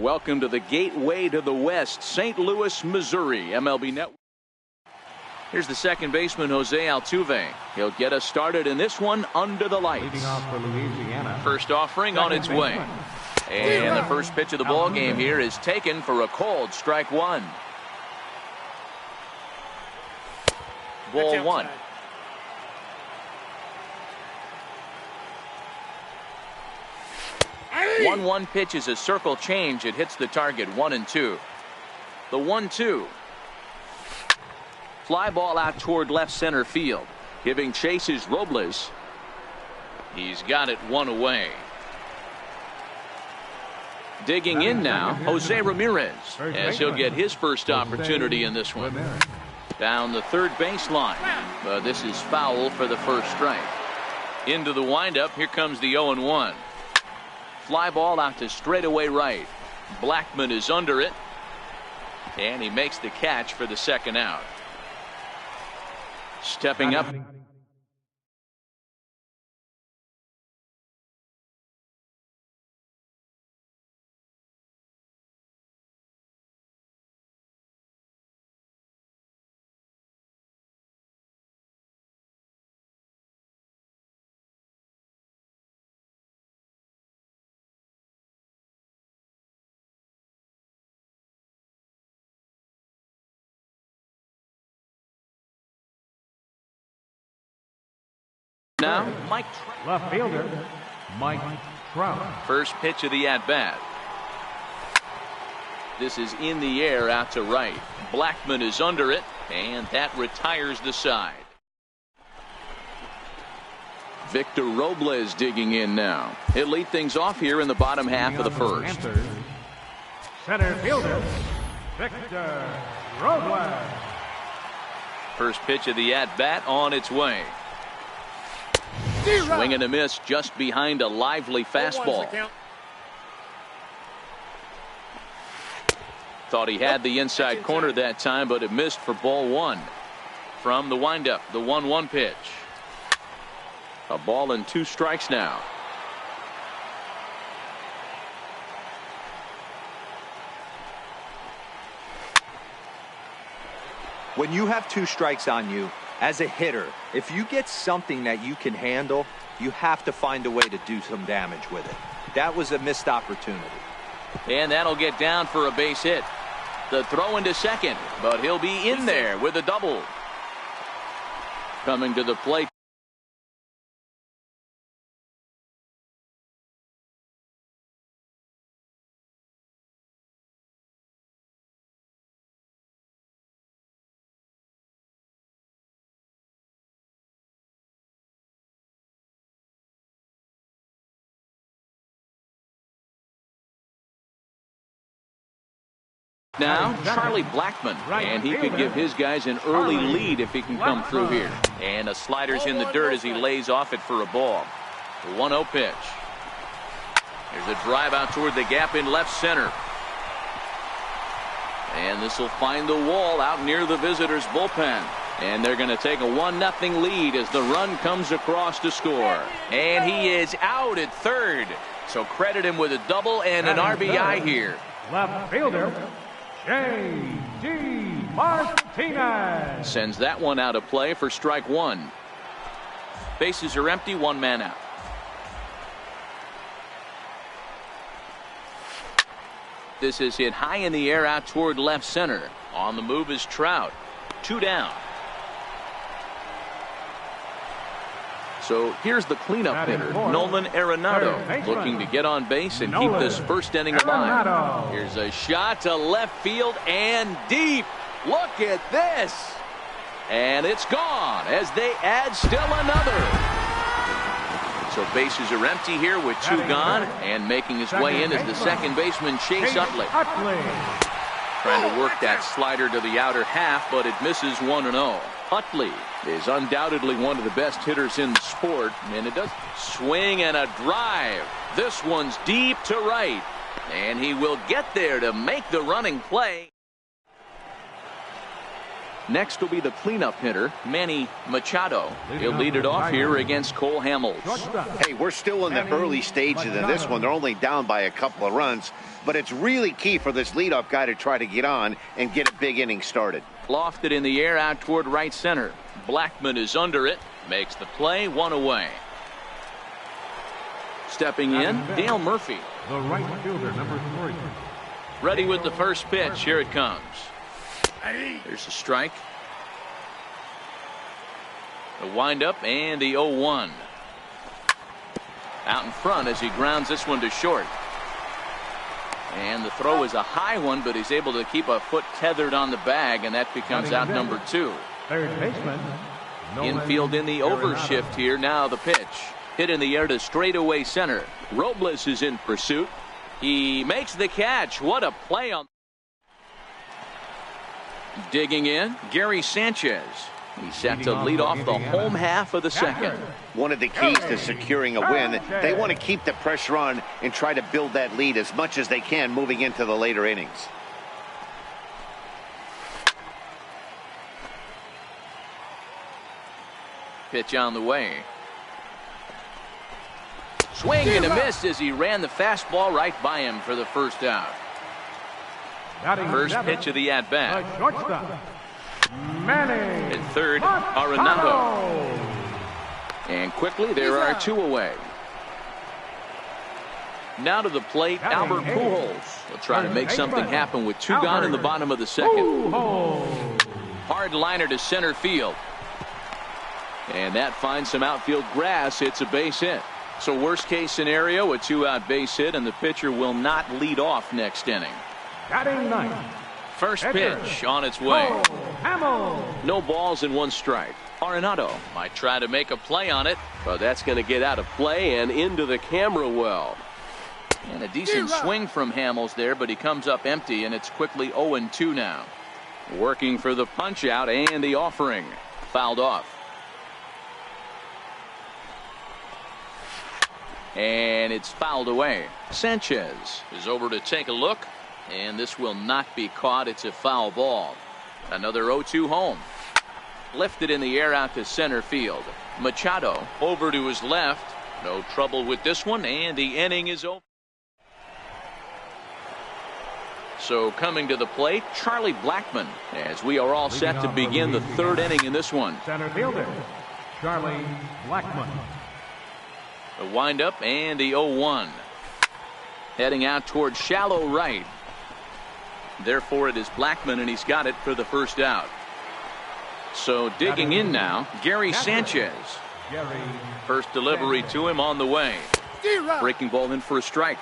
Welcome to the gateway to the West, St. Louis, Missouri. MLB Network. Here's the second baseman, Jose Altuve. He'll get us started in this one under the lights. Leading off for Louisiana. First offering on its way. And the first pitch of the ball game here is taken for a cold strike one. Ball one. One pitch is a circle change. It hits the target 1-2. The 1-2. Fly ball out toward left center field. Giving chase is Robles. He's got it one away. Digging in now, Jose Ramirez, as he'll get his first opportunity in this one. Down the third baseline, but this is foul for the first strike. Into the windup, here comes the 0-1. Fly ball out to straightaway right. Blackman is under it, and he makes the catch for the second out. Stepping up. Now, Mike Trout. Left fielder, Mike Trout. First pitch of the at-bat. This is in the air out to right. Blackman is under it, and that retires the side. Victor Robles digging in now. He'll lead things off here in the bottom half of the first. Center fielder, Victor Robles. First pitch of the at-bat on its way. Swing and a miss just behind a lively fastball. Thought he had the inside corner that time, but it missed for ball one. From the windup, the 1-1 pitch. A ball and 2 strikes now. When you have 2 strikes on you, as a hitter, if you get something that you can handle, you have to find a way to do some damage with it. That was a missed opportunity. And that'll get down for a base hit. The throw into second, but he'll be in there with a double. Coming to the plate. Now, Charlie Blackman, and he could give his guys an early lead if he can come through here. And a slider's in the dirt as he lays off it for a ball. The 1-0 pitch. There's a drive out toward the gap in left center. And this will find the wall out near the visitors' bullpen. And they're going to take a 1-0 lead as the run comes across to score. And he is out at third. So credit him with a double and an RBI here. Left fielder, J.D. Martinez. Sends that one out of play for strike one. Bases are empty, 1 man out. This is hit high in the air out toward left center. On the move is Trout. 2 down. So here's the cleanup hitter, Nolan Arenado, looking to get on base and keep this first inning alive. Here's a shot to left field and deep. Look at this. And it's gone as they add still another. So bases are empty here with 2 gone, and making his way in is the second baseman, Chase Utley. Trying to work that slider to the outer half, but it misses 1-0. Utley is undoubtedly one of the best hitters in the sport, and it does swing and a drive. This one's deep to right, and he will get there to make the running play. Next will be the cleanup hitter, Manny Machado. He'll lead it off here against Cole Hamels. Hey, we're still in the early stages of this one. They're only down by a couple of runs, but it's really key for this leadoff guy to try to get on and get a big inning started. Lofted in the air out toward right center. Blackman is under it, makes the play, 1 away. Stepping in, Dale Murphy. The right fielder, number 3. Ready with the first pitch. Here it comes. There's a strike. The windup and the 0-1. Out in front as he grounds this one to short. And the throw is a high one, but he's able to keep a foot tethered on the bag, and that becomes out number 2. Third baseman. Infield in the overshift here. Now the pitch. Hit in the air to straightaway center. Robles is in pursuit. He makes the catch. What a play on. Digging in, Gary Sanchez. He's set to lead off the home half of the second. One of the keys to securing a win, they want to keep the pressure on and try to build that lead as much as they can moving into the later innings. Pitch on the way. Swing and a miss as he ran the fastball right by him for the first out. First pitch of the at-bat. At third, Arenado. And quickly there are 2 away. Now to the plate, Albert Pujols. He'll try to make something happen with 2 gone in the bottom of the second. Hard liner to center field. And that finds some outfield grass. It's a base hit. So worst case scenario, a 2-out base hit, and the pitcher will not lead off next inning. First pitch on its way. No balls and 1 strike. Arenado might try to make a play on it, but that's going to get out of play and into the camera well. And a decent swing from Hamels there, but he comes up empty, and it's quickly 0-2 now. Working for the punch out and the offering. Fouled off. And it's fouled away. Sanchez is over to take a look, and this will not be caught. It's a foul ball. Another 0-2 home. Lifted in the air out to center field. Machado over to his left. No trouble with this one, and the inning is over. So coming to the plate, Charlie Blackman, as we are all set to begin the 3rd inning in this one. Center fielder, Charlie Blackman. The windup and the 0-1. Heading out towards shallow right. Therefore it is Blackman, and he's got it for the first out. So digging in now, Gary Sanchez. First delivery to him on the way. Breaking ball in for a strike.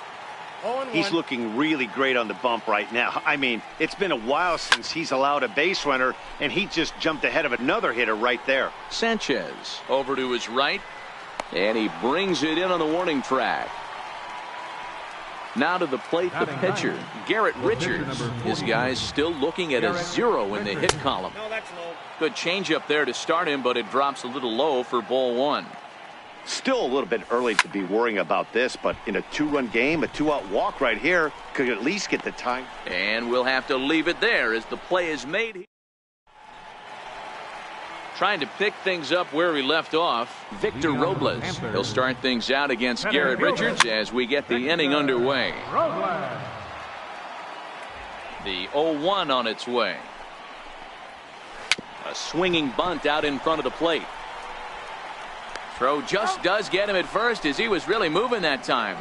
He's looking really great on the bump right now. I mean, it's been a while since he's allowed a base runner, and he just jumped ahead of another hitter right there. Sanchez over to his right, and he brings it in on the warning track. Now to the plate, the pitcher, Garrett Richards. His guy's still looking at a 0 in the hit column. Good changeup there to start him, but it drops a little low for ball 1. Still a little bit early to be worrying about this, but in a 2-run game, a 2-out walk right here could at least get the time. And we'll have to leave it there as the play is made. Trying to pick things up where we left off, Victor Robles. He'll start things out against Garrett Richards as we get the inning underway. The 0-1 on its way. A swinging bunt out in front of the plate. Throw just does get him at first, as he was really moving that time.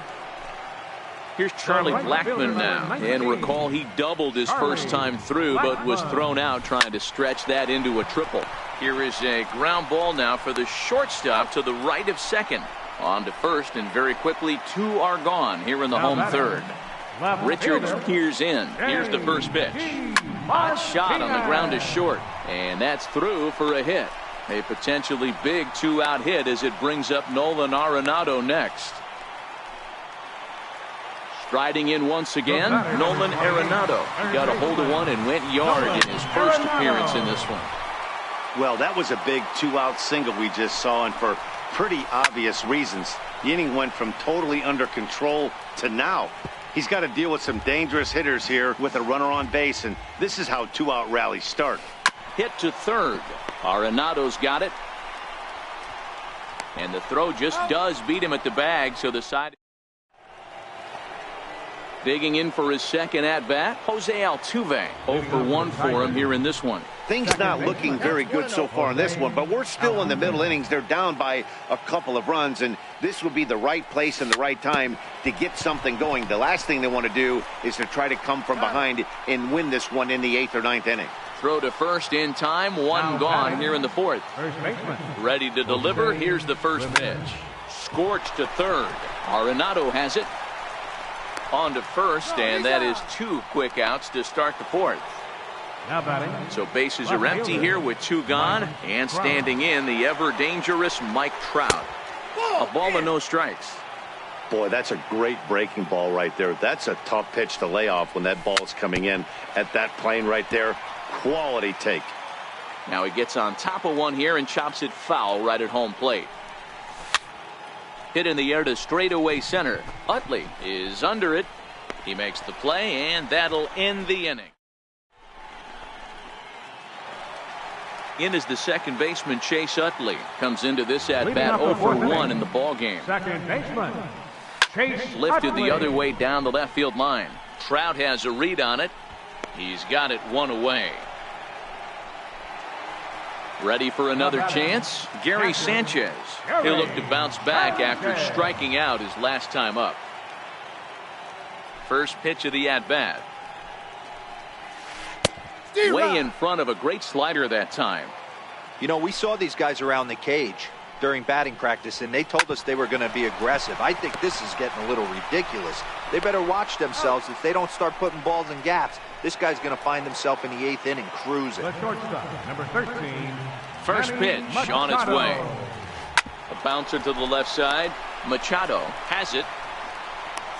Here's Charlie Blackman now, and recall he doubled his first time through, but was thrown out trying to stretch that into a triple. Here is a ground ball now for the shortstop to the right of second. On to first, and very quickly 2 are gone here in the home third. Richards peers in. Here's the first pitch. Hot shot on the ground to short, and that's through for a hit. A potentially big 2-out hit as it brings up Nolan Arenado next. Striding in once again, Nolan Arenado. He got a hold of one and went yard in his first appearance in this one. Well, that was a big 2-out single we just saw, and for pretty obvious reasons. The inning went from totally under control to now. He's got to deal with some dangerous hitters here with a runner on base, and this is how 2-out rallies start. Hit to third. Arenado's got it. And the throw just does beat him at the bag, so the side. Digging in for his second at-bat, Jose Altuve. 0 for 1 for him here in this one. Things not looking very good so far in this one, but we're still in the middle innings. They're down by a couple of runs, and this would be the right place and the right time to get something going. The last thing they want to do is to try to come from behind and win this one in the 8th or 9th inning. Throw to first in time, one gone here in the 4th. Ready to deliver, here's the first pitch. Scorched to third. Arenado has it. On to first, and that is 2 quick outs to start the 4th. So bases are empty here with 2 gone, and standing in the ever-dangerous Mike Trout. A ball and no strikes. Boy, that's a great breaking ball right there. That's a tough pitch to lay off when that ball is coming in at that plane right there. Quality take. Now he gets on top of one here and chops it foul right at home plate. Hit in the air to straightaway center. Utley is under it. He makes the play, and that'll end the inning. In is the second baseman, Chase Utley. Comes into this at-bat 0 for 1 in the ballgame. Second baseman, Chase Lifted Utley. the other way down the left field line. Trout has a read on it. He's got it 1 away. Ready for another chance? Gary Sanchez. He'll look to bounce back after striking out his last time up. First pitch of the at-bat. Way in front of a great slider that time. You know, we saw these guys around the cage during batting practice, and they told us they were going to be aggressive. I think this is getting a little ridiculous. They better watch themselves. If they don't start putting balls in gaps, this guy's going to find himself in the 8th inning cruising. The shortstop, number 13. First pitch on its way. A bouncer to the left side. Machado has it.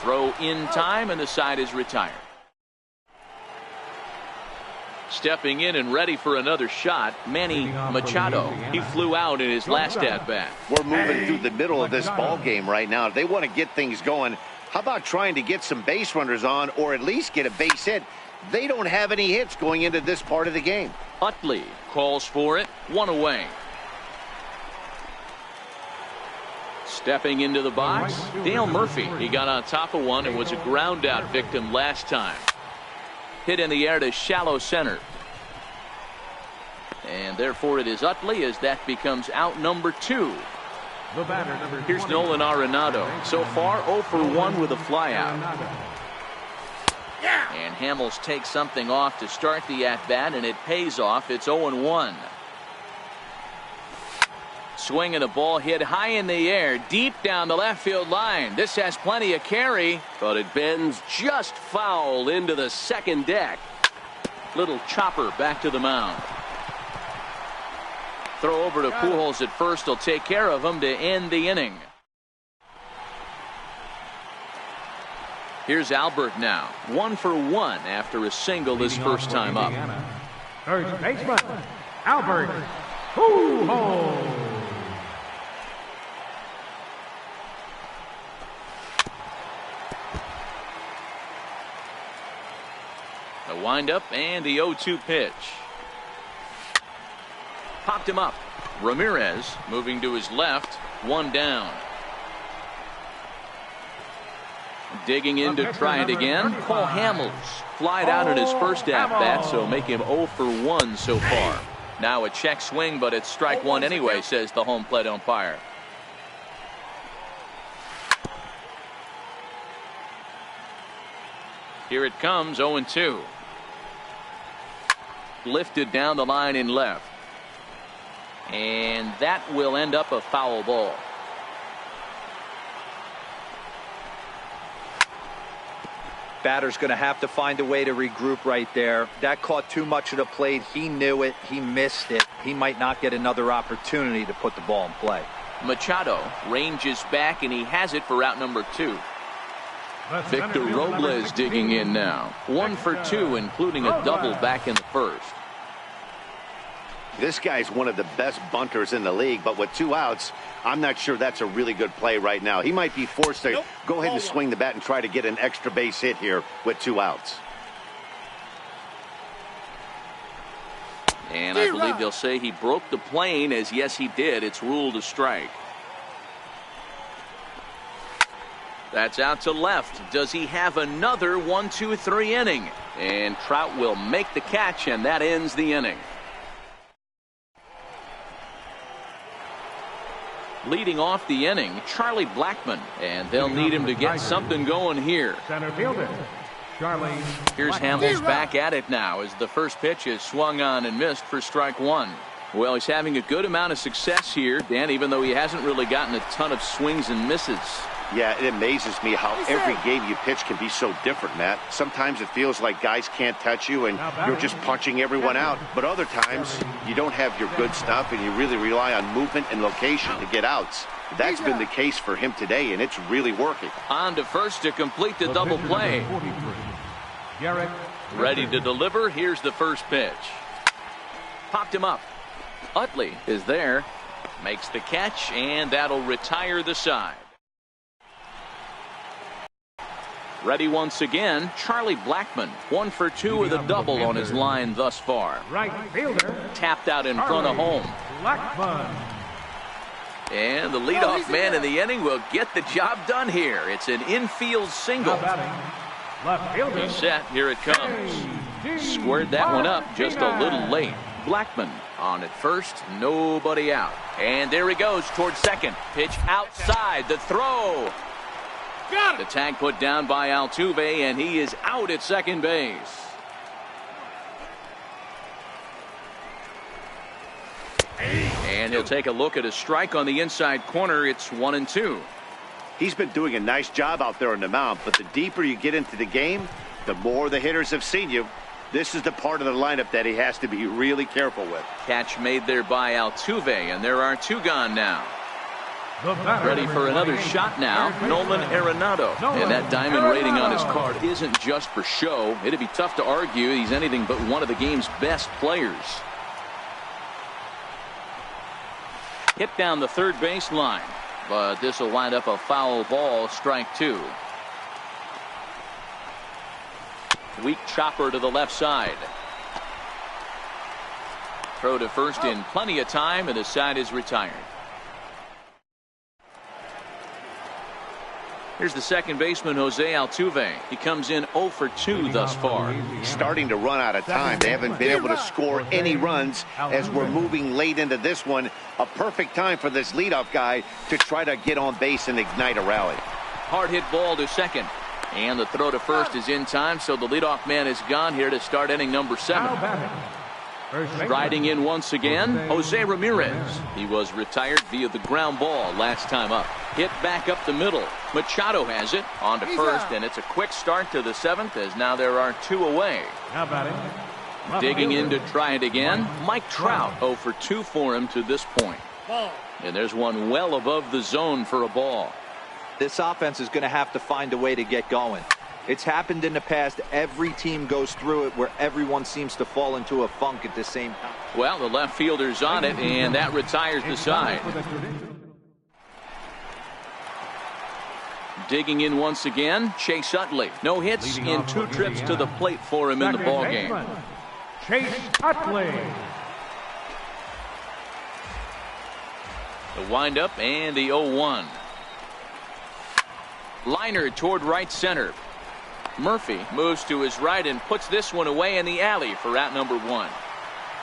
Throw in time, and the side is retired. Stepping in and ready for another shot, Manny Machado. He flew out in his last at-bat. We're moving through the middle of this ball game right now. If they want to get things going, how about trying to get some base runners on, or at least get a base hit? They don't have any hits going into this part of the game. Utley calls for it, 1 away. Stepping into the box, Dale Murphy. He got on top of one and was a ground out victim last time. Hit in the air to shallow center. And therefore it is Utley as that becomes out number 2. The batter, number Here's Nolan Arenado. So far 0 for 1 with a flyout. And Hamels takes something off to start the at-bat, and it pays off. It's 0-1. Swing and a ball hit high in the air, deep down the left field line. This has plenty of carry, but it bends just foul into the second deck. Little chopper back to the mound. Throw over to Pujols at first. He'll take care of him to end the inning. Here's Albert now. 1 for 1 after a single his first time up. First baseman, Albert Pujols. The windup and the 0-2 pitch. Popped him up. Ramirez moving to his left. 1 down. Digging in to try it again. Cole Hamels flied out in his first at-bat, so make him 0 for 1 so far. Now a check swing, but it's strike 1 anyway, says the home plate umpire. Here it comes, 0-2. Lifted down the line in left. And that will end up a foul ball. Batter's going to have to find a way to regroup right there. That caught too much of the plate. He knew it. He missed it. He might not get another opportunity to put the ball in play. Machado ranges back, and he has it for out number 2. Victor Robles digging in now. 1 for 2, including a double back in the first. This guy's one of the best bunters in the league, but with 2 outs, I'm not sure that's a really good play right now. He might be forced to go ahead and swing the bat and try to get an extra base hit here with 2 outs. And I believe they'll say he broke the plane, as yes he did. It's ruled a strike. That's out to left. Does he have another 1-2-3 inning? And Trout will make the catch, and that ends the inning. Leading off the inning, Charlie Blackmon, and they'll need him to get something going here. Center fielder, Charlie. Here's Hamels back at it now as the first pitch is swung on and missed for strike one. Well, he's having a good amount of success here, Dan, even though he hasn't really gotten a ton of swings and misses. Yeah, it amazes me how every game you pitch can be so different, Matt. Sometimes it feels like guys can't touch you and you're just punching everyone out. But other times you don't have your good stuff and you really rely on movement and location to get outs. That's been the case for him today, and it's really working. On to first to complete the double play. Ready to deliver. Here's the first pitch. Popped him up. Utley is there. Makes the catch, and that'll retire the side. Ready once again, Charlie Blackmon. 1 for 2 with a double on his line thus far. Right fielder. Tapped out in front of home. Blackmon. And the leadoff man in the inning will get the job done here. It's an infield single. Left fielder. He's set. Here it comes. Squared that one up just a little late. Blackmon on at first. Nobody out. And there he goes towards second. Pitch outside. The throw. The tag put down by Altuve, and he is out at second base. And he'll take a look at a strike on the inside corner. It's 1-2. He's been doing a nice job out there on the mound, but the deeper you get into the game, the more the hitters have seen you. This is the part of the lineup that he has to be really careful with. Catch made there by Altuve, and there are 2 gone now. Ready for another shot now, Nolan Arenado. And that diamond rating on his card isn't just for show. It'd be tough to argue he's anything but one of the game's best players. Hit down the third base line, but this will wind up a foul ball, strike 2. Weak chopper to the left side. Throw to first in plenty of time, and the side is retired. Here's the second baseman, Jose Altuve. He comes in 0 for 2 thus far. Starting to run out of time. They haven't been able to score any runs as we're moving late into this one. A perfect time for this leadoff guy to try to get on base and ignite a rally. Hard hit ball to second. And the throw to first is in time, so the leadoff man is gone here to start inning number 7. Riding in once again, Jose Ramirez. He was retired via the ground ball last time up. Hit back up the middle. Machado has it on to first, and it's a quick start to the 7th as now there are 2 away. Digging in to try it again, Mike Trout. 0 for 2 for him to this point. And there's one well above the zone for a ball. This offense is going to have to find a way to get going. It's happened in the past. Every team goes through it where everyone seems to fall into a funk at the same time. Well, the left fielder's on it, and that retires the side. Digging in once again, Chase Utley. No hits in 2 trips to the plate for him in the ballgame. Chase Utley. The windup and the 0-1. Liner toward right center. Murphy moves to his right and puts this one away in the alley for out number 1.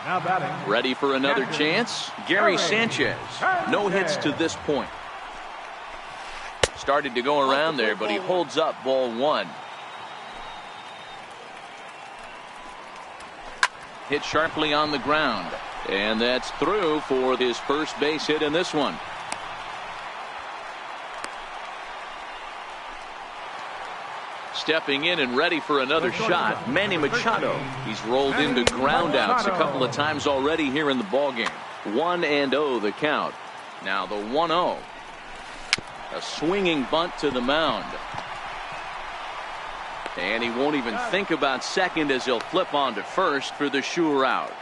Now batting. Ready for another chance? Gary Sanchez. No hits to this point. Started to go around there, but he holds up ball 1. Hit sharply on the ground. And that's through for his first base hit in this one. Stepping in and ready for another shot, Manny Machado. He's rolled into groundouts a couple of times already here in the ballgame. 1-0 the count. Now the 1-0. A swinging bunt to the mound. And he won't even think about second as he'll flip on to first for the sure out.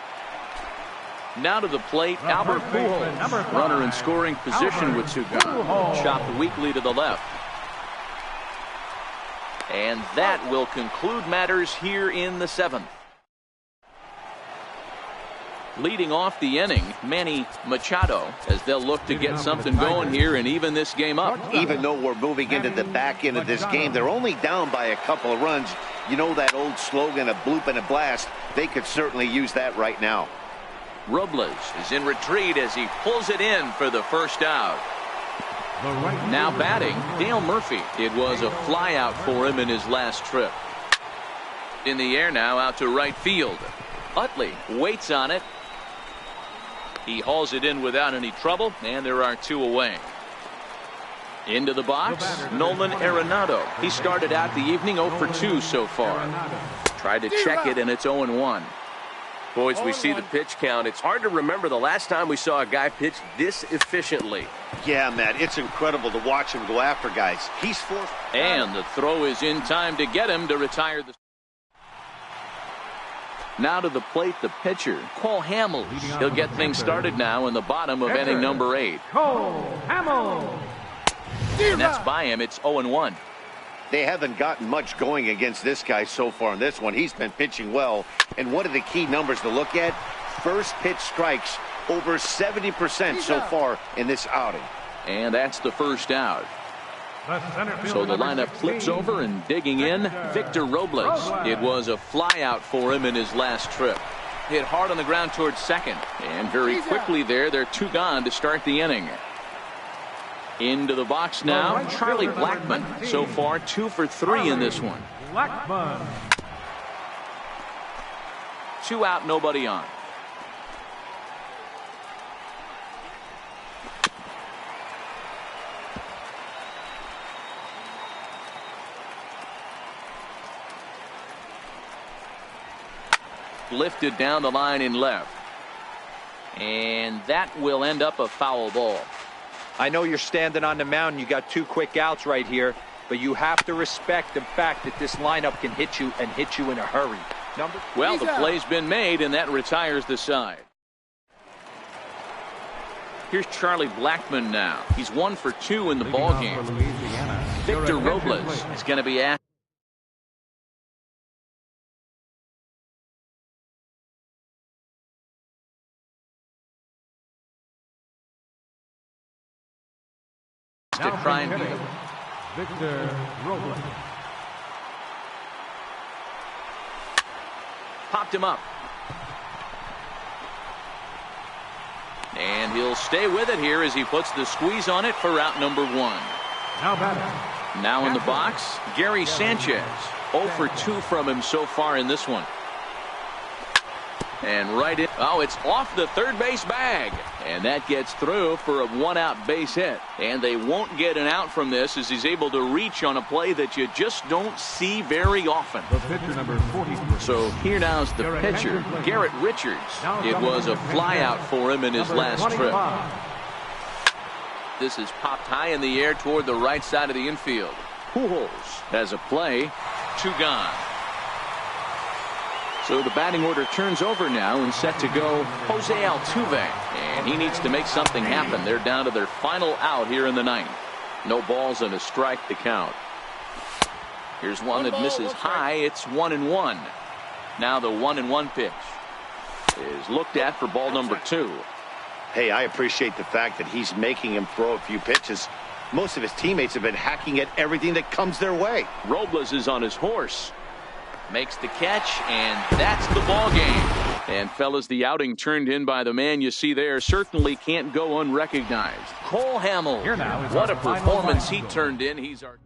Now to the plate, Albert Pujols. Runner in scoring position with 2 gone. Chopped weakly to the left. And that will conclude matters here in the 7th. Leading off the inning, Manny Machado, as they'll look to get something going here and even this game up. Even though we're moving into the back end of this game, they're only down by a couple of runs. You know that old slogan, a bloop and a blast? They could certainly use that right now. Robles is in retreat as he pulls it in for the first out. Now batting, Dale Murphy. It was a fly out for him in his last trip. In the air now, out to right field. Utley waits on it. He hauls it in without any trouble, and there are two away. Into the box, Nolan Arenado. He started out the evening 0 for 2 so far. Tried to check it, and it's 0-1. Boys, we see the pitch count. It's hard to remember the last time we saw a guy pitch this efficiently. Yeah, Matt, it's incredible to watch him go after guys. He's forced. And the throw is in time to get him to retire the. Now to the plate, the pitcher, Cole Hamels. He'll get things started now in the bottom of inning number 8. Cole Hamels. And that's by him. It's 0-1. They haven't gotten much going against this guy so far in this one. He's been pitching well. And one of the key numbers to look at, first pitch strikes over 70% so far in this outing. And that's the first out. So the lineup flips over and digging in, Victor Robles. It was a fly out for him in his last trip. Hit hard on the ground towards second. And very quickly there, they're two gone to start the inning. Into the box now, Charlie Blackmon. So far 2 for 3 in this one. Blackmon. 2 out, nobody on. Lifted down the line in left. And that will end up a foul ball. I know you're standing on the mound. You got 2 quick outs right here, but you have to respect the fact that this lineup can hit you and hit you in a hurry. Well, the play's been made, and that retires the side. Here's Charlie Blackmon now. He's 1 for 2 in the ballgame. Victor Robles is going to be asked to try and beat him. Victor Robles. Popped him up. And he'll stay with it here as he puts the squeeze on it for out number 1. Now batting. Now in the box, Gary Sanchez. 0 for 2 from him so far in this one. And right in. Oh, it's off the third base bag. And that gets through for a 1-out base hit. And they won't get an out from this as he's able to reach on a play that you just don't see very often. The pitcher number 40. So here now's the pitcher, Garrett Richards. It was a fly out for him in his last trip. This is popped high in the air toward the right side of the infield. Pujols has a play. 2 gone. So the batting order turns over now and set to go Jose Altuve. And he needs to make something happen. They're down to their final out here in the 9th. No balls and a strike to count. Here's one that misses high. It's 1-1. Now the 1-1 pitch is looked at for ball number 2. Hey, I appreciate the fact that he's making him throw a few pitches. Most of his teammates have been hacking at everything that comes their way. Robles is on his horse. Makes the catch, and that's the ball game. And fellas, the outing turned in by the man you see there certainly can't go unrecognized. Cole Hamels. What a performance he turned in. He's our